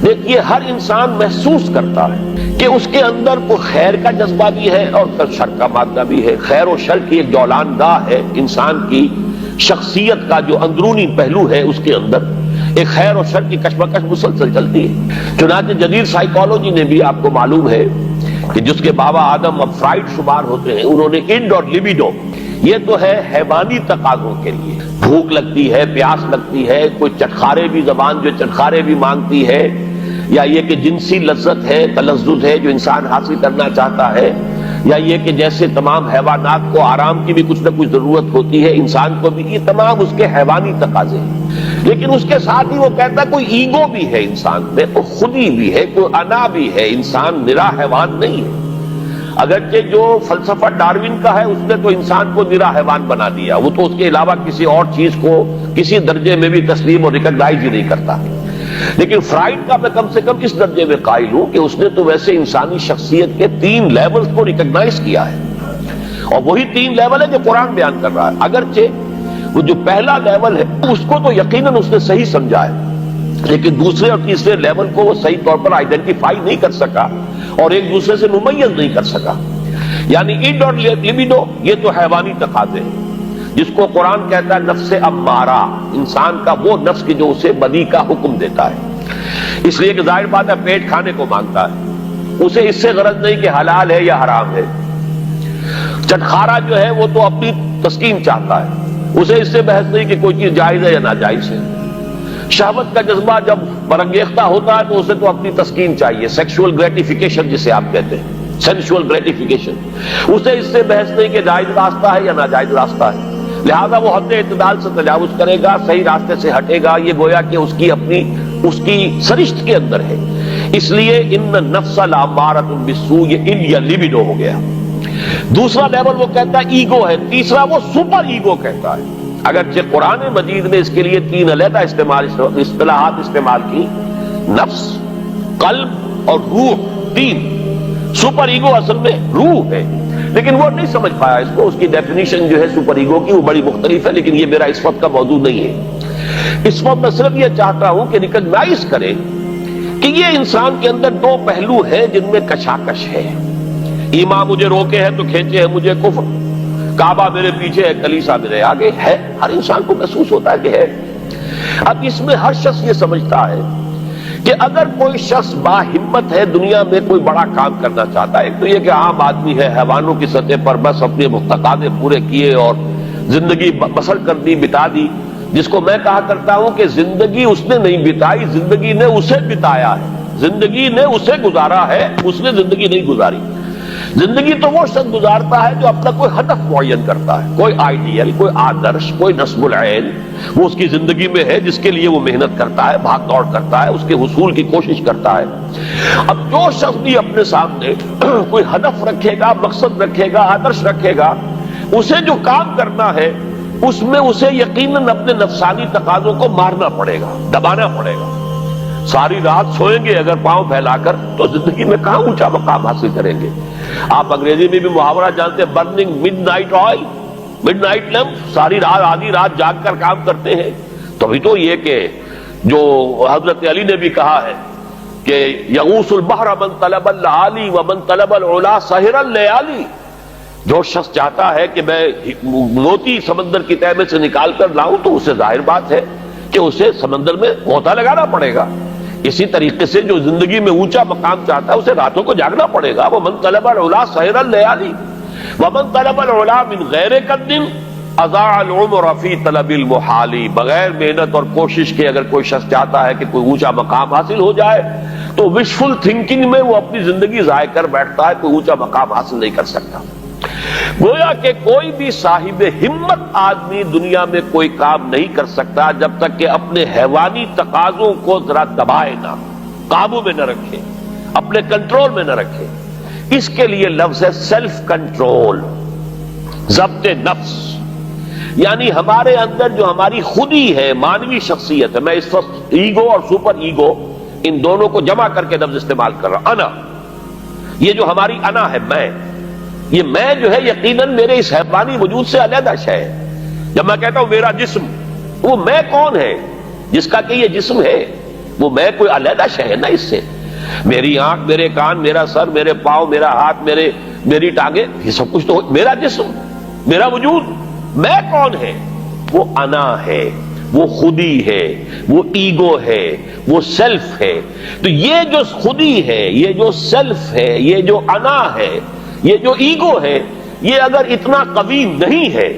دیکھیے ہر انسان محسوس کرتا ہے کہ اس کے اندر کوئی خیر کا جذبہ بھی ہے اور شر کا مادہ بھی ہے. خیر و شر کی ایک جولانگاہ ہے انسان کی شخصیت کا جو اندرونی پہلو ہے، اس کے اندر ایک خیر و شر کی کشمکش مسلسل چلتی ہے. چنانچہ جدید سائیکالوجی نے بھی آپ کو معلوم ہے کہ جس کے بابا آدم اب فرائڈ شمار ہوتے ہیں، انہوں نے انڈ اور لیبیڈو، یہ تو ہے حیوانی تقاضوں کے لیے، بھوک لگتی ہے، پیاس لگتی ہے، کوئی چٹخارے بھی زبان جو چٹخارے بھی مانگتی ہے، یا یہ کہ جنسی لذت ہے، تلذذ ہے جو انسان حاصل کرنا چاہتا ہے، یا یہ کہ جیسے تمام حیوانات کو آرام کی بھی کچھ نہ کچھ ضرورت ہوتی ہے، انسان کو بھی، یہ تمام اس کے حیوانی تقاضے ہیں. لیکن اس کے ساتھ ہی وہ کہتا ہے کوئی ایگو بھی ہے انسان میں، کوئی خودی بھی ہے، کوئی انا بھی ہے، انسان نرا حیوان نہیں ہے. اگرچہ جو فلسفہ ڈارون کا ہے اس نے تو انسان کو نرا حیوان بنا دیا، وہ تو اس کے علاوہ کسی اور چیز کو کسی درجے میں بھی تسلیم اور ریکگنائز ہی نہیں کرتا. لیکن فرائڈ کا میں کم سے کم اس درجے میں قائل ہوں کہ اس نے تو ویسے انسانی شخصیت کے 3 لیولز کو ریکگنائز کیا ہے، اور وہی 3 لیول ہے جو قرآن بیان کر رہا ہے. اگرچہ وہ جو پہلا لیول ہے اس کو تو یقیناً اس نے صحیح سمجھا ہے، لیکن دوسرے اور تیسرے لیول کو وہ صحیح طور پر آئیڈینٹیفائی نہیں کر سکا اور ایک دوسرے سے ممیز نہیں کر سکا. یعنی انڈ اور لیبیڈو یہ تو حیوانی تقاضے ہیں جس کو قرآن کہتا ہے نفس امارہ، انسان کا وہ نفس کہ جو اسے بدی کا حکم دیتا ہے، اس لیے کہ ظاہر بات ہے پیٹ کھانے کو مانگتا ہے، اسے اس سے غرض نہیں کہ حلال ہے یا حرام ہے. چٹخارا جو ہے وہ تو اپنی تسکین چاہتا ہے، اسے اس سے بحث نہیں کہ کوئی چیز جائز ہے یا ناجائز ہے. شہوت کا جذبہ جب برانگیختہ ہوتا ہے تو اسے تو اپنی تسکین چاہیے، سیکشول گریٹیفیکیشن جسے آپ کہتے ہیں، سینشول گریٹیفیکیشن. اسے اس سے بحث نہیں کہ جائز راستہ ہے یا ناجائز راستہ ہے، لہذا وہ حد اعتدال سے تجاوز کرے گا، صحیح راستے سے ہٹے گا. یہ گویا کہ اس کی سرشت کے اندر ہے. اس لیے ان نفس لامارۃ بالسوء یہ ان یا لیبیڈو ہو گیا. دوسرا لیول وہ کہتا ہے ایگو ہے، تیسرا وہ سپر ایگو کہتا ہے. اگرچہ قرآن مجید نے اس کے لیے 3 علیحدہ اصطلاحات استعمال کی، نفس، قلب اور روح. 3 سپر ایگو اصل میں روح ہے، لیکن وہ نہیں سمجھ پایا اس کو. اس کی ڈیفینیشن جو ہے سپر ایگو کی وہ بڑی مختلف ہے، لیکن یہ میرا اس وقت کا موضوع نہیں ہے. اس وقت میں صرف یہ چاہتا ہوں کہ ریکگنائز کریں کہ یہ انسان کے اندر 2 پہلو ہیں جن میں کشاکش ہے. ایمان مجھے روکے ہے تو کھینچے ہے مجھے کفر، کعبہ میرے پیچھے ہے کلیسا میرے آگے ہے. ہر انسان کو محسوس ہوتا ہے کہ ہے. اب اس میں ہر شخص یہ سمجھتا ہے کہ اگر کوئی شخص باہمت ہے، دنیا میں کوئی بڑا کام کرنا چاہتا ہے، ایک تو یہ کہ عام آدمی ہے، حیوانوں کی سطح پر بس اپنے تقاضے پورے کیے اور زندگی بسر کر دی، بتا دی، جس کو میں کہا کرتا ہوں کہ زندگی اس نے نہیں بتائی، زندگی نے اسے بتایا ہے. زندگی نے اسے گزارا ہے، اس نے زندگی نہیں گزاری. زندگی تو وہ شخص گزارتا ہے جو اپنا کوئی ہدف معین کرتا ہے، کوئی آئیڈیل، کوئی آدرش، کوئی نصب العین وہ اس کی زندگی میں ہے، جس کے لیے وہ محنت کرتا ہے، بھاگ دوڑ کرتا ہے، اس کے حصول کی کوشش کرتا ہے. اب جو شخص بھی اپنے سامنے کوئی ہدف رکھے گا، مقصد رکھے گا، آدرش رکھے گا، اسے جو کام کرنا ہے اس میں اسے یقیناً اپنے نفسانی تقاضوں کو مارنا پڑے گا، دبانا پڑے گا. ساری رات سوئیں گے اگر پاؤں پھیلا کر تو زندگی میں کہاں اونچا مقام حاصل کریں گے. آپ انگریزی میں بھی محاورہ جانتے ہیں، burning mid night oil, mid night lamp, ساری رات آدھی رات جاگ کر کام کرتے ہیں. تبھی تو یہ کہ جو حضرت علی نے بھی کہا ہے کہ یغوث البحر من طلب العالی ومن طلب العلا سحر اللیالی. جو شخص چاہتا ہے کہ میں موتی سمندر کی تہہ میں سے نکال کر لاؤں تو اسے ظاہر بات ہے کہ اسے سمندر میں غوطہ لگانا پڑے گا. اسی طریقے سے جو زندگی میں اونچا مقام چاہتا ہے اسے راتوں کو جاگنا پڑے گا. ومن طلب العلا سحر اللیالی ومن طلب العلا من غیر قد اضاع العمر فی طلب المحال. بغیر محنت اور کوشش کے اگر کوئی شخص چاہتا ہے کہ کوئی اونچا مقام حاصل ہو جائے تو وشفل تھنکنگ میں وہ اپنی زندگی ضائع کر بیٹھتا ہے، کوئی اونچا مقام حاصل نہیں کر سکتا. گویا کہ کوئی بھی صاحب ہمت آدمی دنیا میں کوئی کام نہیں کر سکتا جب تک کہ اپنے حیوانی تقاضوں کو ذرا دبائے نہ، قابو میں نہ رکھے، اپنے کنٹرول میں نہ رکھے. اس کے لیے لفظ ہے سیلف کنٹرول، ضبط نفس. یعنی ہمارے اندر جو ہماری خودی ہے، مانوی شخصیت ہے، میں اس وقت ایگو اور سپر ایگو ان دونوں کو جمع کر کے لفظ استعمال کر رہا ہوں. انا، یہ جو ہماری انا ہے، میں، یہ میں جو ہے یقیناً میرے اس حیوانی وجود سے علیحدہ شے ہے. جب میں کہتا ہوں میرا جسم، وہ میں کون ہے جس کا کہ یہ جسم ہے؟ وہ میں کوئی علیحدہ شے ہے نا اس سے. میری آنکھ، میرے کان، میرا سر، میرے پاؤں، میرا ہاتھ، میری ٹانگیں، یہ سب کچھ تو میرا جسم، میرا وجود. میں کون ہے؟ وہ انا ہے، وہ خودی ہے، وہ ایگو ہے، وہ سیلف ہے. تو یہ جو خودی ہے، یہ جو سیلف ہے، یہ جو انا ہے، یہ جو ایگو ہے، یہ اگر اتنا قوی نہیں ہے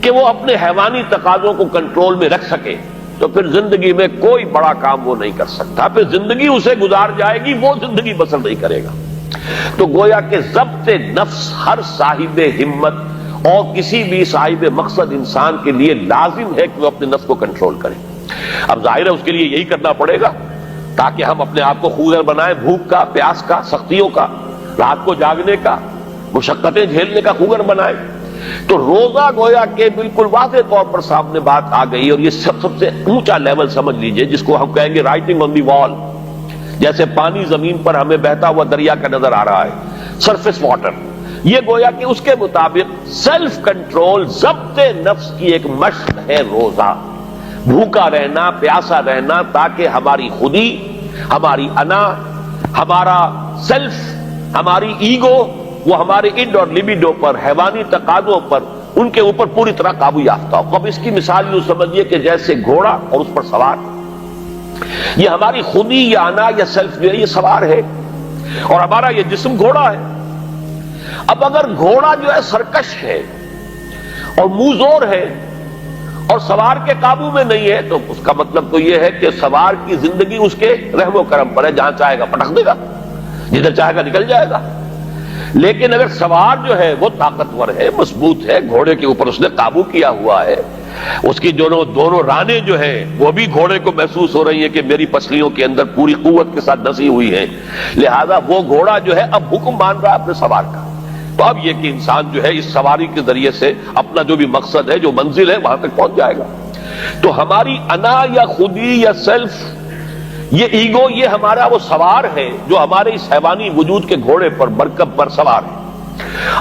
کہ وہ اپنے حیوانی تقاضوں کو کنٹرول میں رکھ سکے تو پھر زندگی میں کوئی بڑا کام وہ نہیں کر سکتا. پھر زندگی اسے گزار جائے گی، وہ زندگی بسر نہیں کرے گا. تو گویا کہ ضبط نفس ہر صاحب ہمت اور کسی بھی صاحب مقصد انسان کے لیے لازم ہے کہ وہ اپنے نفس کو کنٹرول کرے. اب ظاہر ہے اس کے لیے یہی کرنا پڑے گا تاکہ ہم اپنے آپ کو خوگر بنائیں، بھوک کا، پیاس کا، سختیوں کا، رات کو جاگنے کا، مشقتیں جھیلنے کا خوگر بنائیں. تو روزہ گویا کہ بالکل واضح طور پر سامنے بات آ گئی، اور یہ سب سے اونچا لیول سمجھ لیجئے جس کو ہم کہیں گے رائٹنگ آن دی وال. جیسے پانی زمین پر ہمیں بہتا ہوا دریا کا نظر آ رہا ہے، سرفیس واٹر، یہ گویا کہ اس کے مطابق سیلف کنٹرول، ضبط نفس کی ایک مشق ہے روزہ. بھوکا رہنا، پیاسا رہنا، تاکہ ہماری خودی، ہماری انا، ہمارا سیلف، ہماری ایگو، وہ ہمارے اڈ اور لیبیڈو پر، حیوانی تقاضوں پر، ان کے اوپر پوری طرح قابو یافتہ ہو. اب اس کی مثال یوں سمجھیے کہ جیسے گھوڑا اور اس پر سوار. یہ ہماری خودی یا انا یا سیلف جو ہے یہ سوار ہے، اور ہمارا یہ جسم گھوڑا ہے. اب اگر گھوڑا جو ہے سرکش ہے اور موزور ہے اور سوار کے قابو میں نہیں ہے، تو اس کا مطلب تو یہ ہے کہ سوار کی زندگی اس کے رحم و کرم پر ہے، جہاں چاہے گا پٹک دے گا، جدھر چاہے گا نکل جائے گا. لیکن اگر سوار جو ہے وہ طاقتور ہے، مضبوط ہے، گھوڑے کے اوپر اس نے قابو کیا ہوا ہے، اس کی دونوں رانے جو ہے وہ بھی گھوڑے کو محسوس ہو رہی ہیں کہ میری پسلیوں کے اندر پوری قوت کے ساتھ نسی ہوئی ہیں، لہذا وہ گھوڑا جو ہے اب حکم مان رہا ہے اپنے سوار کا. تو اب یہ کہ انسان جو ہے اس سواری کے ذریعے سے اپنا جو بھی مقصد ہے، جو منزل ہے، وہاں تک پہنچ جائے گا. تو ہماری انا یا خودی یا سیلف، یہ ایگو، یہ ہمارا وہ سوار ہے جو ہمارے اس حیوانی وجود کے گھوڑے پر، مرکب پر سوار ہے.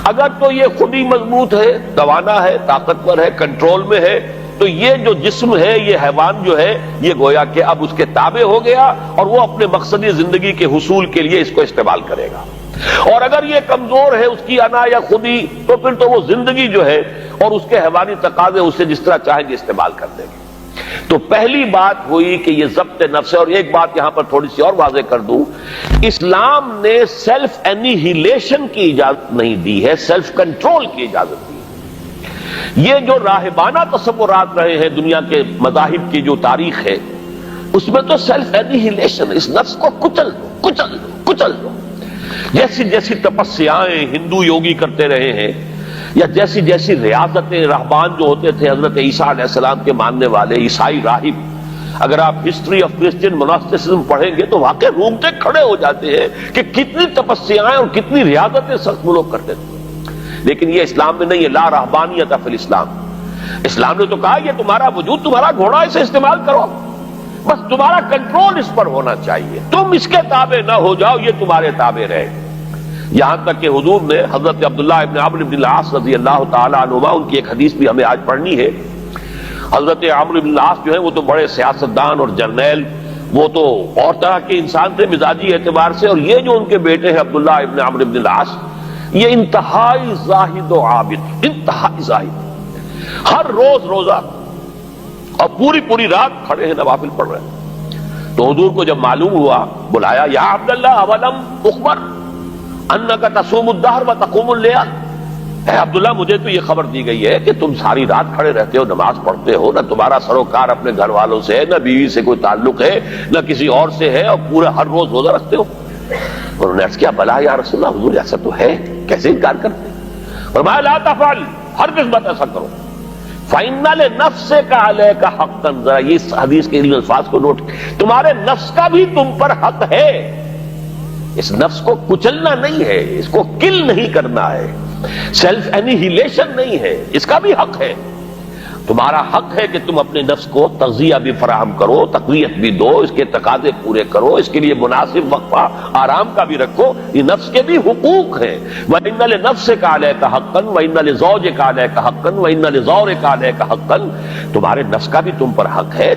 اگر تو یہ خودی مضبوط ہے، توانا ہے، طاقتور ہے، کنٹرول میں ہے، تو یہ جو جسم ہے، یہ حیوان جو ہے، یہ گویا کہ اب اس کے تابع ہو گیا اور وہ اپنے مقصدی زندگی کے حصول کے لیے اس کو استعمال کرے گا. اور اگر یہ کمزور ہے، اس کی انا یا خودی، تو پھر تو وہ زندگی جو ہے اور اس کے حیوانی تقاضے اسے جس طرح چاہیں گے استعمال کر دیں گے. تو پہلی بات ہوئی کہ یہ ضبط نفس ہے. اور ایک بات یہاں پر تھوڑی سی اور واضح کر دوں، اسلام نے سیلف انیہیلیشن کی اجازت نہیں دی ہے، سیلف کنٹرول کی اجازت دی. یہ جو راہبانہ تصورات رہے ہیں دنیا کے مذاہب کی جو تاریخ ہے، اس میں تو سیلف انیہیلیشن، اس نفس کو کچل دو، کچل دو، کچل دو. جیسی جیسی تپسیائیں ہندو یوگی کرتے رہے ہیں، یا جیسی جیسی ریاضتیں، رہبان جو ہوتے تھے حضرت عیسیٰ علیہ السلام کے ماننے والے عیسائی راہب، اگر آپ ہسٹری آف کرسچین موناسٹسزم پڑھیں گے تو واقعی رومتے کھڑے ہو جاتے ہیں کہ کتنی تپسیائیں اور کتنی ریاضتیں سخت لوگ کرتے تھے. لیکن یہ اسلام میں نہیں ہے. لا رہبانیت فی الاسلام. اسلام نے تو کہا یہ تمہارا وجود تمہارا گھوڑا، اسے استعمال کرو، بس تمہارا کنٹرول اس پر ہونا چاہیے، تم اس کے تابع نہ ہو جاؤ، یہ تمہارے تابع رہے. یہاں تک کہ حضور نے حضرت عبداللہ ابن عمرو بن العاص رضی اللہ تعالی عنہما، ان کی ایک حدیث بھی ہمیں آج پڑھنی ہے. حضرت عمرو بن العاص جو ہے وہ تو بڑے سیاستدان اور جرنیل، وہ تو اور طرح کے انسان تھے مزاجی اعتبار سے، اور یہ جو ان کے بیٹے ہیں عبداللہ ابن عمرو بن العاص، یہ انتہائی زاہد و عابد، انتہائی زاہد، ہر روز روزہ اور پوری پوری رات کھڑے ہیں، نوافل پڑھ رہے ہیں. تو حضور کو جب معلوم ہوا، بلایا، یا عبداللہ اولم اخبر انک تصوم الدہر و تقوم اللیل. اے عبداللہ، مجھے تو یہ خبر دی گئی ہے کہ تم ساری رات کھڑے رہتے ہو، نماز پڑھتے ہو، نہ تمہارا سروکار اپنے گھر والوں سے ہے، نہ بیوی سے کوئی تعلق ہے، نہ کسی اور سے ہے، اور پورا ہر روز روزہ رکھتے ہو. انہوں نے عرض کیا، بلا یا رسول اللہ، حضور ایسا تو ہے، کیسے انکار کرتے؟ فرمایا لا تفعل، ہرگز مت ایسا کرو. فَإِنَّ لِنَفْسِكَ عَلَيْكَ حَقًّا. ذرا یہ حدیث کے الفاظ کو نوٹ، تمہارے نفس کا بھی تم پر حق ہے. اس نفس کو کچلنا نہیں ہے، اس کو کل نہیں کرنا ہے، سیلف انیہیلیشن نہیں ہے، اس کا بھی حق ہے. تمہارا حق ہے کہ تم اپنے نفس کو تغذیہ بھی فراہم کرو، تقویت بھی دو، اس کے تقاضے پورے کرو، اس کے لیے مناسب وقفہ آرام کا بھی رکھو، یہ نفس کے بھی حقوق ہیں۔ وَإِنَّ لِنَفْسِكَ عَلَيْكَ حَقًّا وَإِنَّ لِزَوْجِكَ عَلَيْكَ حَقًّا وَإِنَّ لِزَوْرِكَ عَلَيْكَ حَقًّا، تمہارے نفس کا بھی تم پر حق ہے،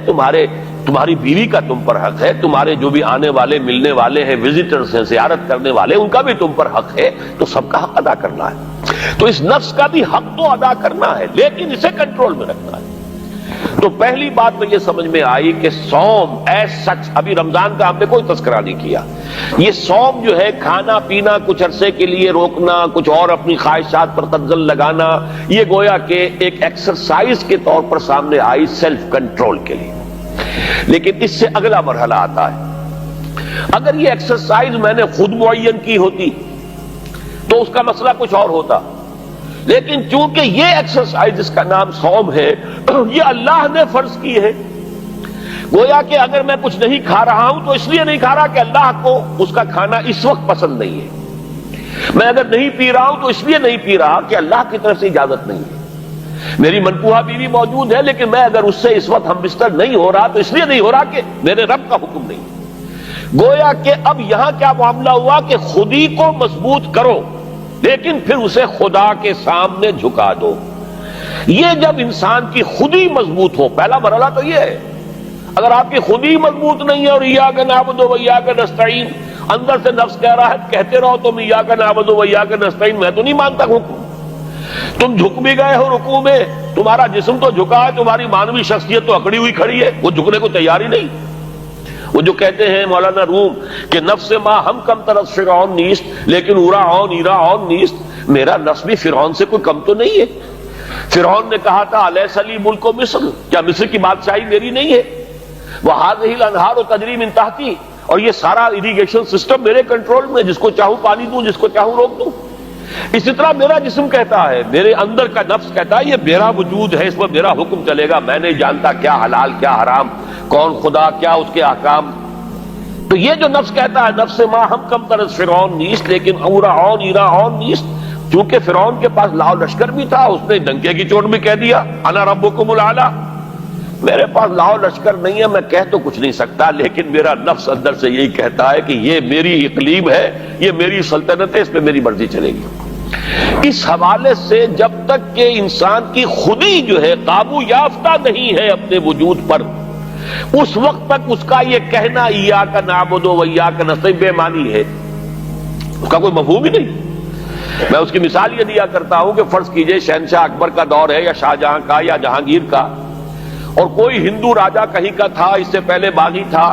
تمہاری بیوی کا تم پر حق ہے، تمہارے جو بھی آنے والے ملنے والے ہیں، وزٹرز ہیں، زیارت کرنے والے، ان کا بھی تم پر حق ہے، تو سب کا حق ادا کرنا ہے۔ تو اس نفس کا بھی حق تو ادا کرنا ہے، لیکن اسے کنٹرول میں رکھنا ہے۔ تو پہلی بات تو یہ سمجھ میں آئی کہ صوم ایز سچ، ابھی رمضان کا ہم نے کوئی تذکرہ نہیں کیا، یہ صوم جو ہے کھانا پینا کچھ عرصے کے لیے روکنا، کچھ اور اپنی خواہشات پر تنزل لگانا، یہ گویا کہ ایک ایکسرسائز کے طور پر سامنے آئی سیلف کنٹرول کے لیے۔ لیکن اس سے اگلا مرحلہ آتا ہے، اگر یہ ایکسرسائز میں نے خود معین کی ہوتی تو اس کا مسئلہ کچھ اور ہوتا، لیکن چونکہ یہ ایکسرسائز جس کا نام صوم ہے یہ اللہ نے فرض کی ہے، گویا کہ اگر میں کچھ نہیں کھا رہا ہوں تو اس لیے نہیں کھا رہا کہ اللہ کو اس کا کھانا اس وقت پسند نہیں ہے، میں اگر نہیں پی رہا ہوں تو اس لیے نہیں پی رہا کہ اللہ کی طرف سے اجازت نہیں ہے، میری منقوہ بیوی موجود ہے لیکن میں اگر اس سے اس وقت ہم بستر نہیں ہو رہا تو اس لیے نہیں ہو رہا کہ میرے رب کا حکم نہیں ہے۔ گویا کہ اب یہاں کیا معاملہ ہوا کہ خودی کو مضبوط کرو لیکن پھر اسے خدا کے سامنے جھکا دو۔ یہ جب انسان کی خودی مضبوط ہو، پہلا مرحلہ تو یہ ہے، اگر آپ کی خودی مضبوط نہیں ہے اور ایاک نعبد و ایاک نستعین، اندر سے نفس کہہ رہا ہے کہتے رہو تم ایاک نعبد و ایاک نستعین، میں تو نہیں مانتا حکم، تم جھک بھی گئے ہو رکوع میں، تمہارا جسم تو جھکا ہے، تمہاری مانوی شخصیت تو اکڑی ہوئی کھڑی ہے، وہ جھکنے کو تیار ہی نہیں۔ وہ جو کہتے ہیں مولانا روم کہ نفس ما ہم کم طرف فرعون نیست لیکن اورا ایرا نیست، میرا نفس بھی فرعون سے کوئی کم تو نہیں ہے۔ فرعون نے کہا تھا الیس لی ملک مصر، کیا مصر کی بادشاہی میری نہیں ہے؟ وہذہ الانہار تجری من تحتی، اور یہ سارا اریگیشن سسٹم میرے کنٹرول میں، جس کو چاہوں پانی دوں، جس کو چاہوں روک دوں۔ اسی طرح میرا جسم کہتا ہے، میرے اندر کا نفس کہتا ہے یہ میرا وجود ہے، اس پر میرا حکم چلے گا، میں نہیں جانتا کیا حلال کیا حرام، کون خدا کیا اس کے احکام۔ تو یہ جو نفس کہتا ہے نفس ما ہم کم طرز فرعون نیست لیکن اورا ایرا نیست، چونکہ فرعون کے پاس لاؤ لشکر بھی تھا، اس نے ڈنکے کی چوٹ بھی کہہ دیا انا ربکم الاعلی، میرے پاس لاؤ لشکر نہیں ہے، میں کہہ تو کچھ نہیں سکتا، لیکن میرا نفس اندر سے یہی کہتا ہے کہ یہ میری اقلیم ہے، یہ میری سلطنت ہے، اس پہ میری مرضی چلے گی۔ اس حوالے سے جب تک کہ انسان کی خودی جو ہے قابو یافتہ نہیں ہے اپنے وجود پر، اس وقت تک اس کا یہ کہنا ایاک نعبد و ایاک نستعین بے معنی ہے، اس کا کوئی مفہوم ہی نہیں۔ میں اس کی مثال یہ دیا کرتا ہوں کہ فرض کیجئے شہنشاہ اکبر کا دور ہے یا شاہجہاں کا یا جہانگیر کا، اور کوئی ہندو راجا کہیں کا تھا، اس سے پہلے باغی تھا،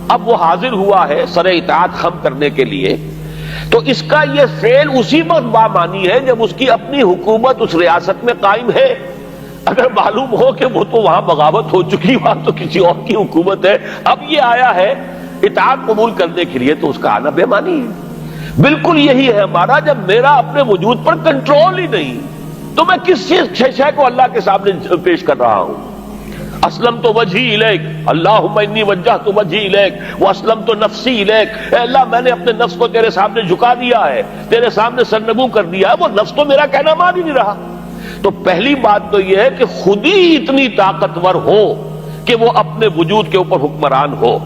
اب وہ حاضر ہوا ہے سر اطاعت خم کرنے کے لیے، تو اس کا یہ فعل اسی وقت بامانی ہے جب اس کی اپنی حکومت اس ریاست میں قائم ہے۔ اگر معلوم ہو کہ وہ تو وہاں بغاوت ہو چکی، وہاں تو کسی اور کی حکومت ہے، اب یہ آیا ہے اطاعت قبول کرنے کے لیے، تو اس کا آنا بے معنی ہے۔ بالکل یہی ہے ہمارا، جب میرا اپنے وجود پر کنٹرول ہی نہیں تو میں کس شے کو اللہ کے سامنے پیش کر رہا ہوں۔ اسلمت وجہی الیک، اللہم انی وجہت وجہی الیک واسلمت نفسی الیک، اے اللہ میں نے اپنے نفس کو تیرے سامنے جھکا دیا ہے، تیرے سامنے سرنگوں کر دیا ہے، وہ نفس تو میرا کہنا مان ہی نہیں رہا۔ تو پہلی بات تو یہ ہے کہ خود ہی اتنی طاقتور ہو کہ وہ اپنے وجود کے اوپر حکمران ہو،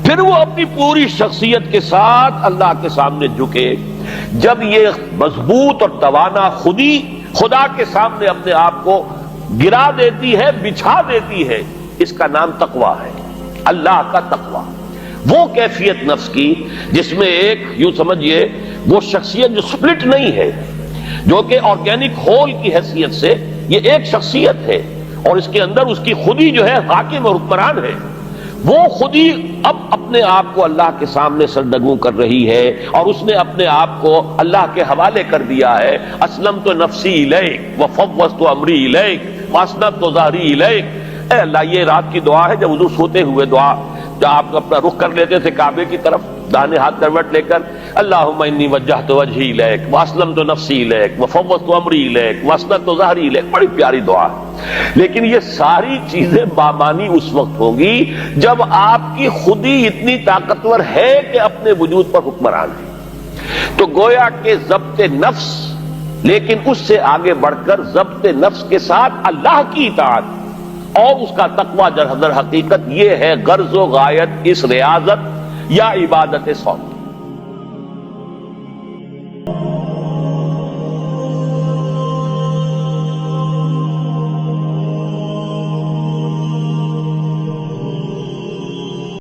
پھر وہ اپنی پوری شخصیت کے ساتھ اللہ کے سامنے جھکے۔ جب یہ مضبوط اور توانا خودی خدا کے سامنے اپنے آپ کو گرا دیتی ہے، بچھا دیتی ہے، اس کا نام تقویٰ ہے، اللہ کا تقویٰ، وہ کیفیت نفس کی جس میں ایک یوں سمجھیے وہ شخصیت جو سپلٹ نہیں ہے، جو کہ آرگینک ہول کی حیثیت سے یہ ایک شخصیت ہے، اور اس کے اندر اس کی خودی جو ہے حاکم اور حکمران ہے، وہ خودی اب اپنے آپ کو اللہ کے سامنے سرنگوں کر رہی ہے، اور اس نے اپنے آپ کو اللہ کے حوالے کر دیا ہے۔ اسلمت نفسی الیک وفوضت امری الیک واسنبت ظہری الیک، اے اللہ، یہ رات کی دعا ہے جب حضور سوتے ہوئے دعا، جب آپ اپنا رخ کر لیتے تھے کعبے کی طرف داہنے ہاتھ کروٹ لے کر، اللہم انی وجہت وجہی الیک واسلمت نفسی الیک وفوضت امری الیک واسنبت ظہری الیک، بڑی پیاری دعا ہے، لیکن یہ ساری چیزیں بامانی اس وقت ہوں گی جب آپ کی خودی اتنی طاقتور ہے کہ اپنے وجود پر حکمران ہے۔ تو گویا کہ ضبط نفس، لیکن اس سے آگے بڑھ کر ضبط نفس کے ساتھ اللہ کی اطاعت، اور اس کا تقوی در حقیقت یہ ہے غرض و غایت اس ریاضت یا عبادت صوم.